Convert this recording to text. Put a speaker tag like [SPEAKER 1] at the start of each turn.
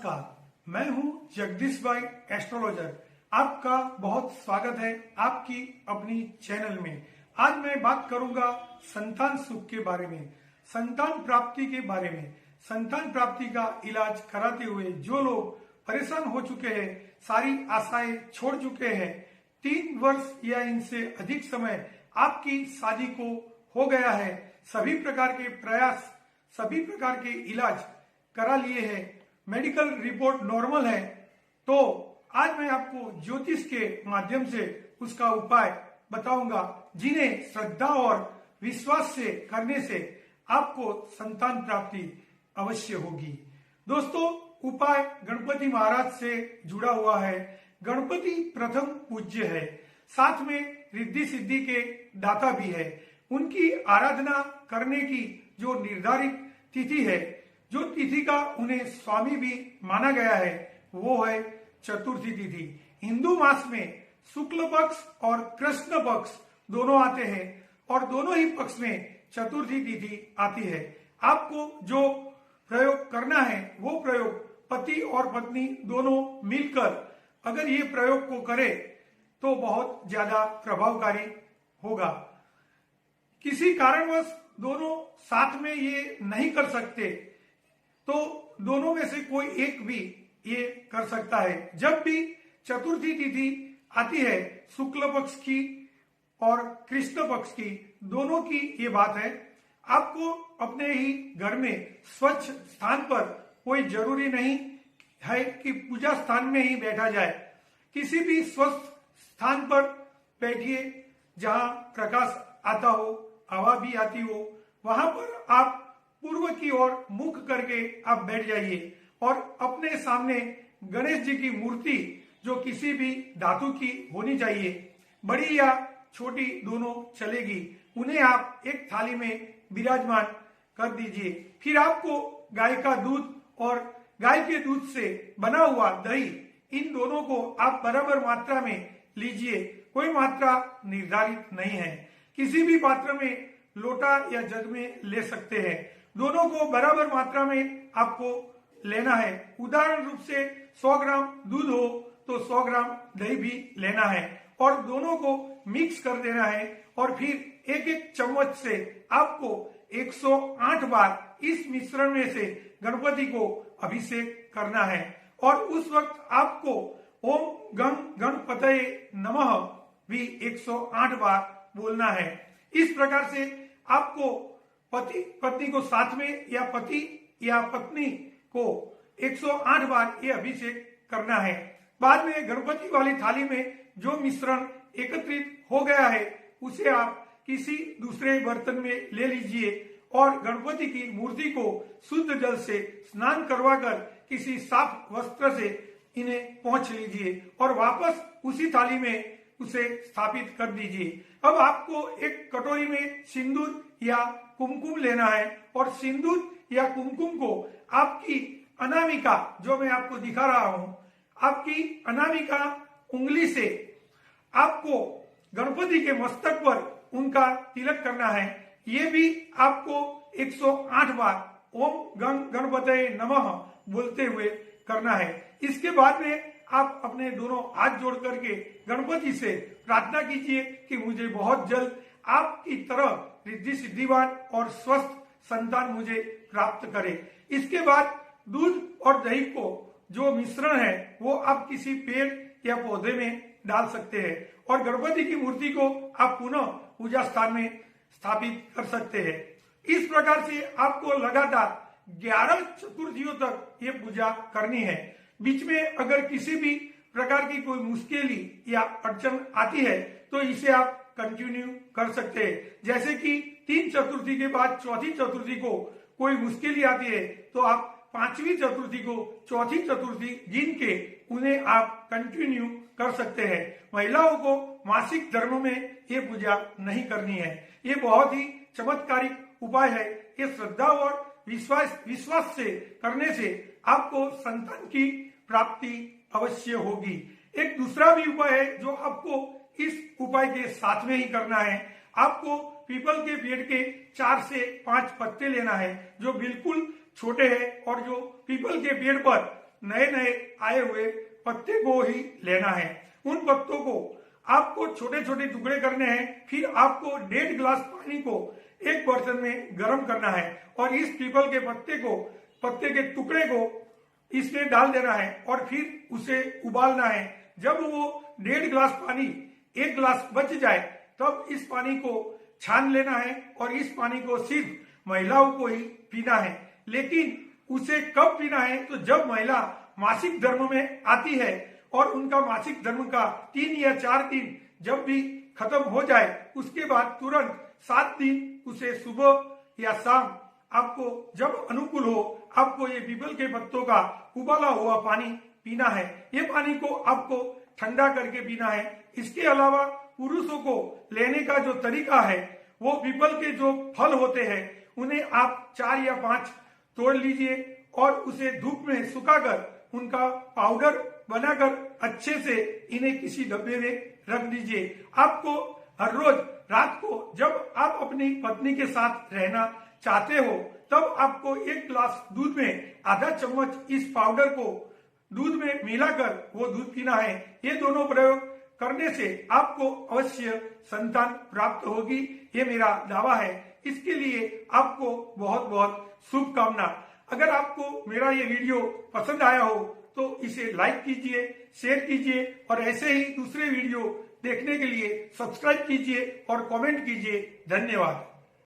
[SPEAKER 1] नमस्कार, मैं हूं जगदीश भाई एस्ट्रोलॉजर। आपका बहुत स्वागत है आपकी अपनी चैनल में। आज मैं बात करूंगा संतान सुख के बारे में, संतान प्राप्ति के बारे में। संतान प्राप्ति का इलाज कराते हुए जो लोग परेशान हो चुके हैं, सारी आशाएं छोड़ चुके हैं, 3 वर्ष या इनसे अधिक समय आपकी शादी को हो गया है, सभी प्रकार के प्रयास, सभी प्रकार के इलाज करा लिए हैं, मेडिकल रिपोर्ट नॉर्मल है, तो आज मैं आपको ज्योतिष के माध्यम से उसका उपाय बताऊंगा, जिन्हें श्रद्धा और विश्वास से करने से आपको संतान प्राप्ति अवश्य होगी। दोस्तों, उपाय गणपति महाराज से जुड़ा हुआ है। गणपति प्रथम पूज्य है, साथ में रिद्धि सिद्धि के दाता भी है। उनकी आराधना करने की जो निर्धारित तिथि है, जो तिथि का उन्हें स्वामी भी माना गया है, वो है चतुर्थी तिथि। हिंदू मास में शुक्ल पक्ष और कृष्ण पक्ष दोनों आते हैं और दोनों ही पक्ष में चतुर्थी तिथि आती है। आपको जो प्रयोग करना है वो प्रयोग पति और पत्नी दोनों मिलकर अगर ये प्रयोग को करें तो बहुत ज्यादा प्रभावकारी होगा। किसी कारणवश दोनों साथ में ये नहीं कर सकते तो दोनों में से कोई एक भी ये कर सकता है। जब भी चतुर्थी तिथि आती है, शुक्ल पक्ष की और कृष्ण पक्ष की, दोनों की ये बात है, आपको अपने ही घर में स्वच्छ स्थान पर, कोई जरूरी नहीं है कि पूजा स्थान में ही बैठा जाए, किसी भी स्वस्थ स्थान पर बैठिए जहां प्रकाश आता हो, हवा भी आती हो, वहां पर आप पूर्व की ओर मुख करके आप बैठ जाइए और अपने सामने गणेश जी की मूर्ति, जो किसी भी धातु की होनी चाहिए, बड़ी या छोटी दोनों चलेगी, उन्हें आप एक थाली में विराजमान कर दीजिए। फिर आपको गाय का दूध और गाय के दूध से बना हुआ दही, इन दोनों को आप बराबर मात्रा में लीजिए। कोई मात्रा निर्धारित नहीं है, किसी भी पात्र में, लोटा या जग में ले सकते हैं। दोनों को बराबर मात्रा में आपको लेना है। उदाहरण रूप से 100 ग्राम दूध हो तो 100 ग्राम दही भी लेना है और दोनों को मिक्स कर देना है और फिर एक एक चम्मच से आपको 108 बार इस मिश्रण में से गणपति को अभिषेक करना है और उस वक्त आपको ओम गण गणपतये नमः भी 108 बार बोलना है। इस प्रकार से आपको पति पत्नी को साथ में या पति या पत्नी को 108 बार ये अभिषेक करना है। बाद में गणपति वाली थाली में जो मिश्रण एकत्रित हो गया है उसे आप किसी दूसरे बर्तन में ले लीजिए और गणपति की मूर्ति को शुद्ध जल से स्नान करवाकर किसी साफ वस्त्र से इन्हें पोंछ लीजिए और वापस उसी थाली में उसे स्थापित कर दीजिए। अब आपको एक कटोरी में सिंदूर या कुमकुम लेना है और सिंदूर या कुमकुम को आपकी अनामिका, जो मैं आपको दिखा रहा हूं, आपकी अनामिका उंगली से आपको गणपति के मस्तक पर उनका तिलक करना है। ये भी आपको 108 बार ओम गणपतये नमः बोलते हुए करना है। इसके बाद में आप अपने दोनों हाथ जोड़ करके गणपति से प्रार्थना कीजिए कि मुझे बहुत जल्द आपकी तरह रिद्धि सिद्धिवान और स्वस्थ संतान मुझे प्राप्त करे। इसके बाद दूध और दही को जो मिश्रण है वो आप किसी पेड़ या पौधे में डाल सकते हैं और गणपति की मूर्ति को आप पुनः पूजा स्थान में स्थापित कर सकते हैं। इस प्रकार से आपको लगातार 11 चतुर्थियों तक ये पूजा करनी है। बीच में अगर किसी भी प्रकार की कोई मुश्किल या अड़चन आती है तो इसे आप कंटिन्यू कर सकते हैं। जैसे कि 3 चतुर्थी के बाद चौथी चतुर्थी को कोई मुश्किल आती है तो आप 5वीं चतुर्थी को चौथी चतुर्थी गिन के उन्हें आप कंटिन्यू कर सकते हैं। महिलाओं को मासिक धर्म में ये पूजा नहीं करनी है। ये बहुत ही चमत्कारिक उपाय है। ये श्रद्धा और विश्वास से करने से आपको संतान की प्राप्ति अवश्य होगी। एक दूसरा भी उपाय है जो आपको इस उपाय के साथ में ही करना है। आपको पीपल के पेड़ के 4 से 5 पत्ते लेना है जो बिल्कुल छोटे हैं और जो पीपल के पेड़ पर नए नए आए हुए पत्ते को ही लेना है। उन पत्तों को आपको छोटे छोटे टुकड़े करने हैं। फिर आपको 1.5 गिलास पानी को एक बर्तन में गर्म करना है और इस पीपल के पत्ते के टुकड़े को इसमें डाल देना है और फिर उसे उबालना है। जब वो 1.5 गिलास पानी 1 गिलास बच जाए तब इस पानी को छान लेना है और इस पानी को सिर्फ महिलाओं को ही पीना है। लेकिन उसे कब पीना है? तो जब महिला मासिक धर्म में आती है और उनका मासिक धर्म का 3 या 4 दिन जब भी खत्म हो जाए उसके बाद तुरंत 7 दिन उसे सुबह या शाम आपको जब अनुकूल हो आपको ये पीपल के पत्तों का उबाला हुआ पानी पीना है। ये पानी को आपको ठंडा करके पीना है। इसके अलावा पुरुषों को लेने का जो तरीका है वो पीपल के जो फल होते हैं उन्हें आप 4 या 5 तोड़ लीजिए और उसे धूप में सुखाकर उनका पाउडर बनाकर अच्छे से इन्हें किसी डब्बे में रख दीजिए। आपको हर रोज रात को जब आप अपनी पत्नी के साथ रहना चाहते हो तब आपको 1 गिलास दूध में आधा चम्मच इस पाउडर को दूध में मिलाकर वो दूध पीना है। ये दोनों प्रयोग करने से आपको अवश्य संतान प्राप्त होगी, ये मेरा दावा है। इसके लिए आपको बहुत बहुत शुभकामना। अगर आपको मेरा ये वीडियो पसंद आया हो तो इसे लाइक कीजिए, शेयर कीजिए और ऐसे ही दूसरे वीडियो देखने के लिए सब्सक्राइब कीजिए और कमेंट कीजिए। धन्यवाद।